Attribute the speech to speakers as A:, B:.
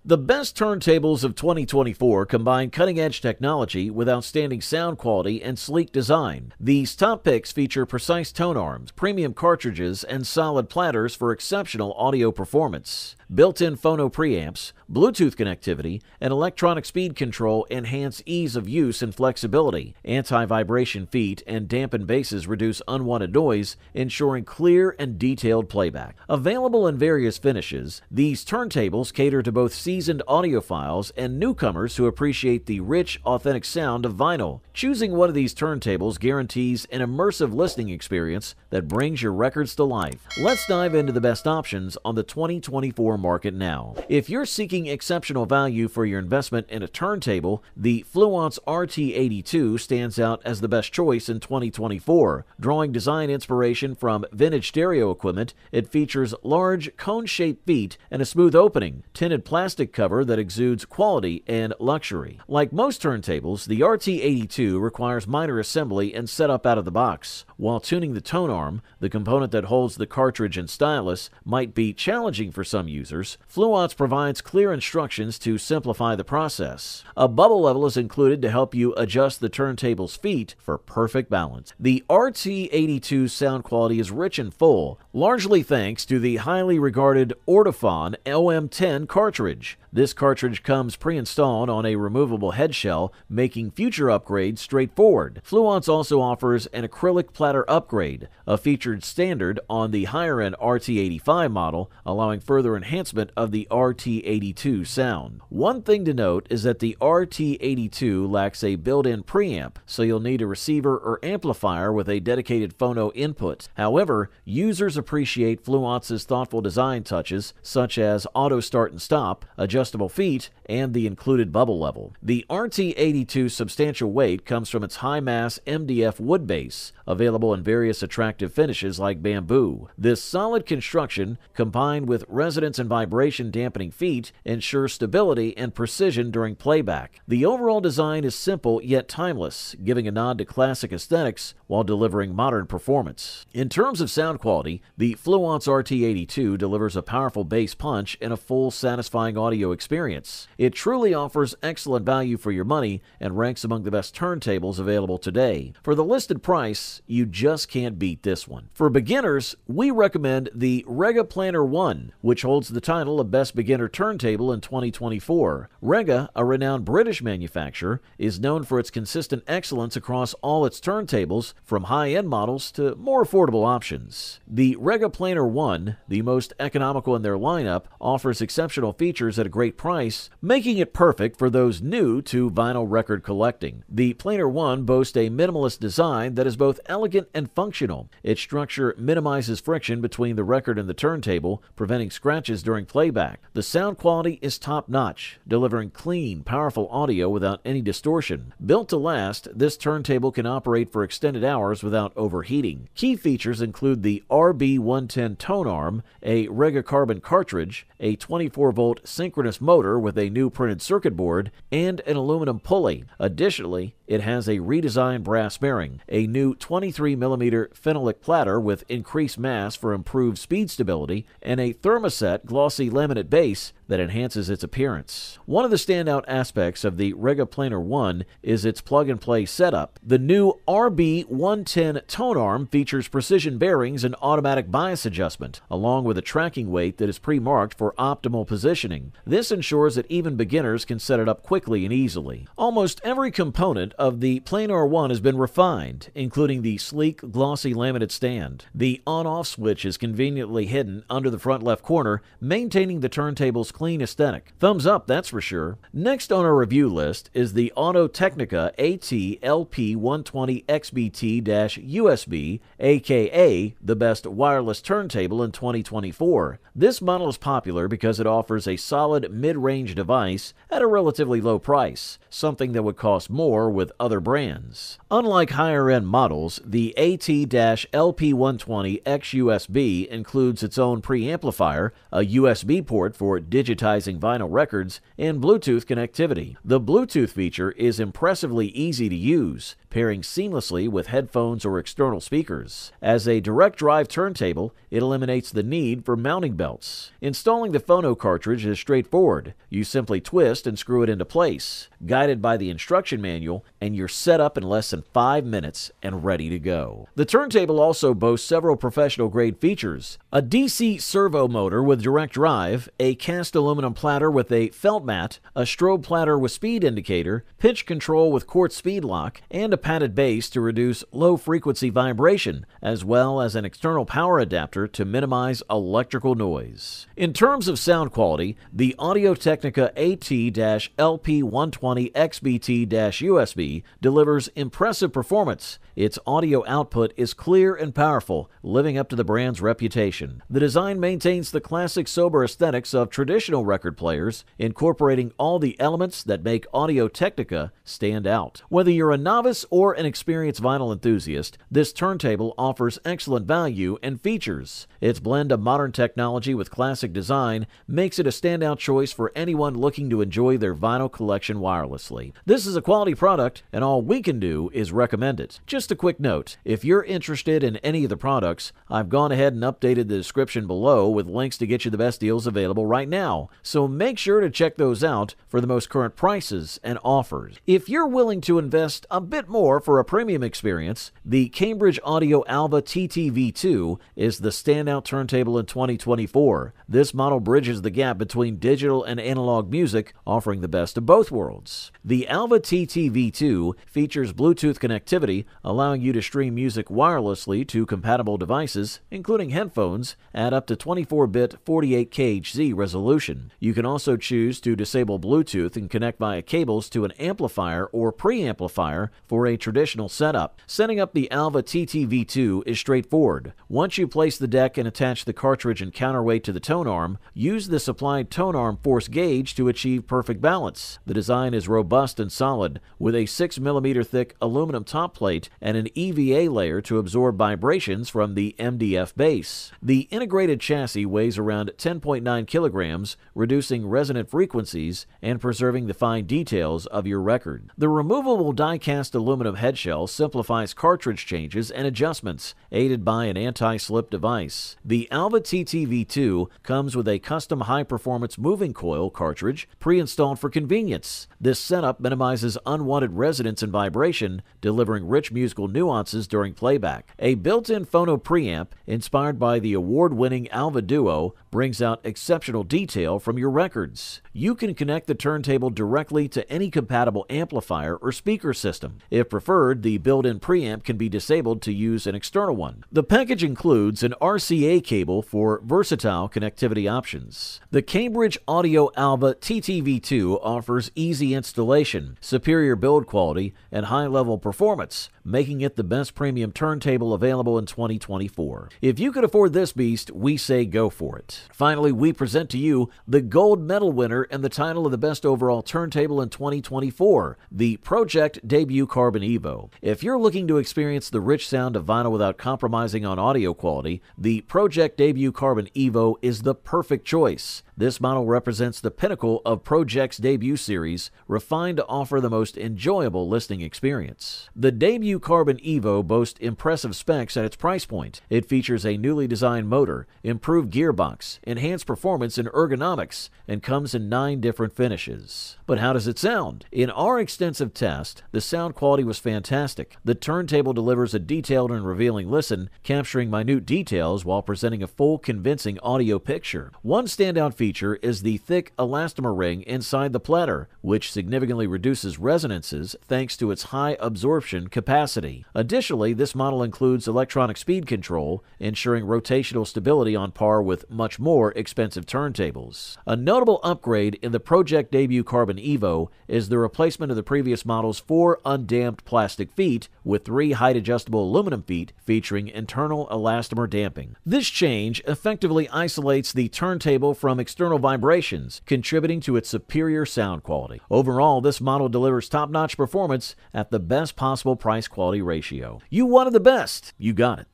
A: The best turntables of 2024 combine cutting-edge technology with outstanding sound quality and sleek design. These top picks feature precise tone arms, premium cartridges, and solid platters for exceptional audio performance. Built-in phono preamps, Bluetooth connectivity, and electronic speed control enhance ease of use and flexibility. Anti-vibration feet and dampened basses reduce unwanted noise, ensuring clear and detailed playback. Available in various finishes, these turntables cater to both seasoned audiophiles and newcomers who appreciate the rich, authentic sound of vinyl. Choosing one of these turntables guarantees an immersive listening experience that brings your records to life. Let's dive into the best options on the 2024 market now. If you're seeking exceptional value for your investment in a turntable, the Fluance RT82 stands out as the best choice in 2024. Drawing design inspiration from vintage stereo equipment, it features large, cone-shaped feet and a smooth opening, tinted plastic cover that exudes quality and luxury. Like most turntables, the RT82 requires minor assembly and setup out of the box. While tuning the tone arm, the component that holds the cartridge and stylus, might be challenging for some users, Fluance provides clear instructions to simplify the process. A bubble level is included to help you adjust the turntable's feet for perfect balance. The RT82's sound quality is rich and full, largely thanks to the highly regarded Ortophon OM10 cartridge. This cartridge comes pre-installed on a removable head shell, making future upgrades straightforward. Fluance also offers an acrylic platter upgrade, a featured standard on the higher-end RT85 model, allowing further enhancement of the RT82 sound. One thing to note is that the RT82 lacks a built-in preamp, so you'll need a receiver or amplifier with a dedicated phono input. However, users appreciate Fluance's thoughtful design touches, such as auto start and stop, adjustable feet, and the included bubble level. The RT82's substantial weight comes from its high-mass MDF wood base, available in various attractive finishes like bamboo. This solid construction, combined with resonance and vibration dampening feet, ensures stability and precision during playback. The overall design is simple yet timeless, giving a nod to classic aesthetics while delivering modern performance. In terms of sound quality, the Fluance RT82 delivers a powerful bass punch and a full, satisfying audio experience. It truly offers excellent value for your money and ranks among the best turntables available today. For the listed price, you just can't beat this one. For beginners, we recommend the Rega Planar 1, which holds the title of Best Beginner Turntable in 2024. Rega, a renowned British manufacturer, is known for its consistent excellence across all its turntables, from high-end models to more affordable options. The Rega Planar 1, the most economical in their lineup, offers exceptional features at a great price, making it perfect for those new to vinyl record collecting. The Planar 1 boasts a minimalist design that is both elegant and functional. Its structure minimizes friction between the record and the turntable, preventing scratches during playback. The sound quality is top-notch, delivering clean, powerful audio without any distortion. Built to last, this turntable can operate for extended hours without overheating. Key features include the RB110 tone arm, a Rega carbon cartridge, a 24-volt synchronous motor with a new printed circuit board, and an aluminum pulley. Additionally, it has a redesigned brass bearing, a new 23mm phenolic platter with increased mass for improved speed stability, and a thermoset glossy laminate base that enhances its appearance. One of the standout aspects of the Rega Planar 1 is its plug-and-play setup. The new RB110 tone arm features precision bearings and automatic bias adjustment, along with a tracking weight that is pre-marked for optimal positioning. This ensures that even beginners can set it up quickly and easily. Almost every component of the Planar 1 has been refined, including the sleek, glossy laminate stand. The on-off switch is conveniently hidden under the front left corner, maintaining the turntable's clean aesthetic. Thumbs up, that's for sure. Next on our review list is the Audio-Technica AT-LP120XBT-USB, aka the best wireless turntable in 2024. This model is popular because it offers a solid mid-range device at a relatively low price, something that would cost more with other brands. Unlike higher-end models, the AT-LP120XUSB includes its own preamplifier, a USB port for digitizing vinyl records, and Bluetooth connectivity. The Bluetooth feature is impressively easy to use, pairing seamlessly with headphones or external speakers. As a direct drive turntable, turntable, it eliminates the need for mounting belts. Installing the phono cartridge is straightforward. You simply twist and screw it into place, guided by the instruction manual, and you're set up in less than 5 minutes and ready to go. The turntable also boasts several professional-grade features: a DC servo motor with direct drive, a cast aluminum platter with a felt mat, a strobe platter with speed indicator, pitch control with quartz speed lock, and a padded base to reduce low-frequency vibration, as well as an external power adapter to minimize electrical noise. In terms of sound quality, the Audio-Technica AT-LP120XBT-USB delivers impressive performance. Its audio output is clear and powerful, living up to the brand's reputation. The design maintains the classic sober aesthetics of traditional record players, incorporating all the elements that make Audio-Technica stand out. Whether you're a novice or an experienced vinyl enthusiast, this turntable offers excellent value and features. Its blend of modern technology with classic design makes it a standout choice for anyone looking to enjoy their vinyl collection wirelessly. This is a quality product, and all we can do is recommend it. Just a quick note, if you're interested in any of the products, I've gone ahead and updated the description below with links to get you the best deals available right now, so make sure to check those out for the most current prices and offers. If you're willing to invest a bit more for a premium experience, the Cambridge Audio Alva TTV2 is the standout turntable in 2024. This model bridges the gap between digital and analog music, offering the best of both worlds. The Alva TTV2 features Bluetooth connectivity, allowing you to stream music wirelessly to compatible devices, including headphones, at up to 24-bit 48kHz resolution. You can also choose to disable Bluetooth and connect via cables to an amplifier or preamplifier for a traditional setup. Setting up the Alva TTV2 is straightforward. Once you place the deck and attach the cartridge and counterweight to the tone arm, use the supplied tone arm force gauge to achieve perfect balance. The design is robust and solid, with a 6mm thick aluminum top plate and an EVA layer to absorb vibrations from the MDF base. The integrated chassis weighs around 10.9 kilograms, reducing resonant frequencies and preserving the fine details of your record. The removable die-cast aluminum headshell simplifies cartridge changes and adjustments, aided by an anti-slip device. The Alva TTV2 comes with a custom high-performance moving coil cartridge pre-installed for convenience. This setup minimizes unwanted resonance and vibration, delivering rich musical nuances during playback. A built-in phono preamp, inspired by the award-winning Alva Duo, brings out exceptional detail from your records. You can connect the turntable directly to any compatible amplifier or speaker system. If preferred, the built-in preamp can be disabled to use an external one. The package includes an RCA cable for versatile connectivity options. The Cambridge Audio Alva TTV2 offers easy installation, superior build quality, and high-level performance, making it the best premium turntable available in 2024. If you could afford this beast, we say go for it. Finally, we present to you the gold medal winner and the title of the best overall turntable in 2024, the Pro-Ject Debut Carbon Evo. If you're looking to experience the rich sound of vinyl without compromising on audio quality, the Pro-Ject Debut Carbon Evo is the perfect choice. This model represents the pinnacle of Pro-Ject's debut series, refined to offer the most enjoyable listening experience. The Debut Carbon Evo boasts impressive specs at its price point. It features a newly designed motor, improved gearbox, enhanced performance and ergonomics, and comes in 9 different finishes. But how does it sound? In our extensive test, the sound quality was fantastic. The turntable delivers a detailed and revealing listen, capturing minute details while presenting a full, convincing audio picture. One standout feature is the thick elastomer ring inside the platter, which significantly reduces resonances thanks to its high absorption capacity. Additionally, this model includes electronic speed control, ensuring rotational stability on par with much more expensive turntables. A notable upgrade in the Pro-Ject Debut Carbon Evo is the replacement of the previous model's 4 undamped plastic feet with 3 height-adjustable aluminum feet featuring internal elastomer damping. This change effectively isolates the turntable from external vibrations, contributing to its superior sound quality. Overall, this model delivers top-notch performance at the best possible price-quality ratio. You wanted the best, you got it.